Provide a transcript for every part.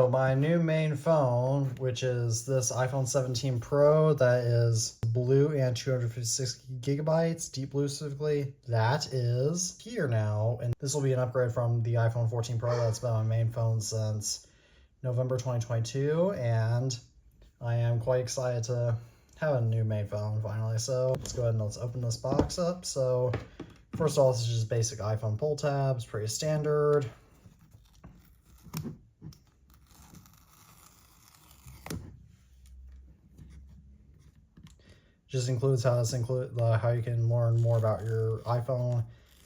So my new main phone, which is this iPhone 17 Pro that is blue and 256 gigabytes, deep blue specifically, that is here now. And this will be an upgrade from the iPhone 14 Pro that's been my main phone since November 2022. And I am quite excited to have a new main phone finally. So let's go ahead and let's open this box up. So first of all, this is just basic iPhone pull tabs, pretty standard. Just includes how you can learn more about your iPhone.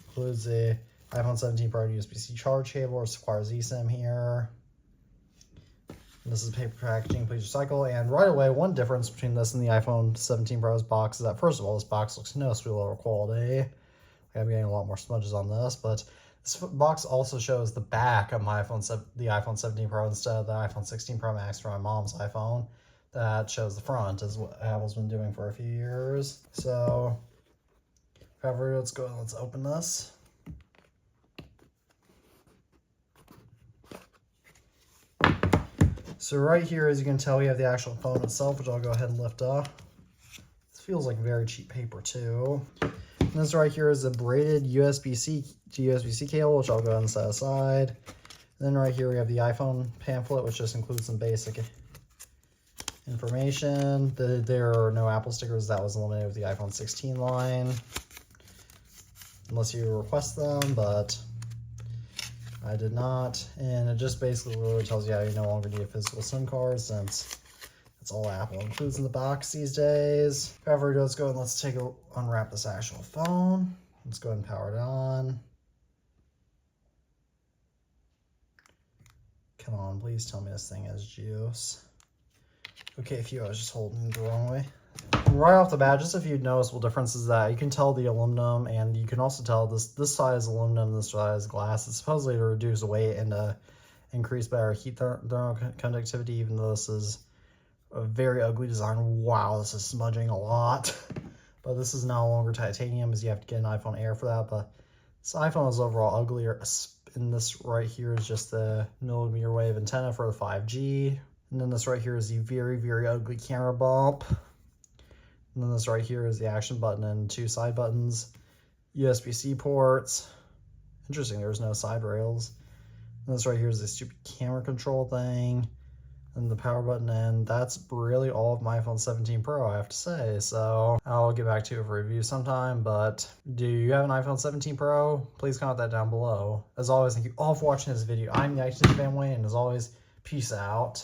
Includes the iPhone 17 Pro USB-C charge cable, which requires eSIM here. And this is paper packaging, please recycle. And right away, one difference between this and the iPhone 17 Pro's box is that first of all, this box looks noticeably lower quality. I'm getting a lot more smudges on this, but this box also shows the back of my the iPhone 17 Pro instead of the iPhone 16 Pro Max for my mom's iPhone. That shows the front, is what Apple's been doing for a few years. So, however, let's go and let's open this. So right here, as you can tell, we have the actual phone itself, which I'll go ahead and lift up. This feels like very cheap paper too. And this right here is a braided USB-C to USB-C cable, which I'll go ahead and set aside. And then right here we have the iPhone pamphlet, which just includes some basic information. There are no Apple stickers. That was eliminated with the iPhone 16 line, unless you request them, but I did not. And it just basically really tells you how you no longer need a physical SIM card, since that's all Apple includes in the box these days. However, let's go and let's unwrap this actual phone. Let's go ahead and power it on. Come on, please tell me this thing has juice. Okay, I was just holding it the wrong way. And right off the bat, just a few noticeable differences that you can tell the aluminum, and you can also tell this side is aluminum, this side is glass. It's supposedly to reduce weight and to increase better heat thermal conductivity, even though this is a very ugly design. Wow, this is smudging a lot. But this is no longer titanium, as you have to get an iPhone Air for that. But this iPhone is overall uglier. And this right here is just the millimeter wave antenna for the 5G. And then this right here is the very, very ugly camera bump. And then this right here is the action button and two side buttons. USB-C ports. Interesting, there's no side rails. And this right here is the stupid camera control thing. And the power button, and that's really all of my iPhone 17 Pro, I have to say. So I'll get back to it for review sometime, but do you have an iPhone 17 Pro? Please comment that down below. As always, thank you all for watching this video. I'm the iTunes family, and as always, peace out.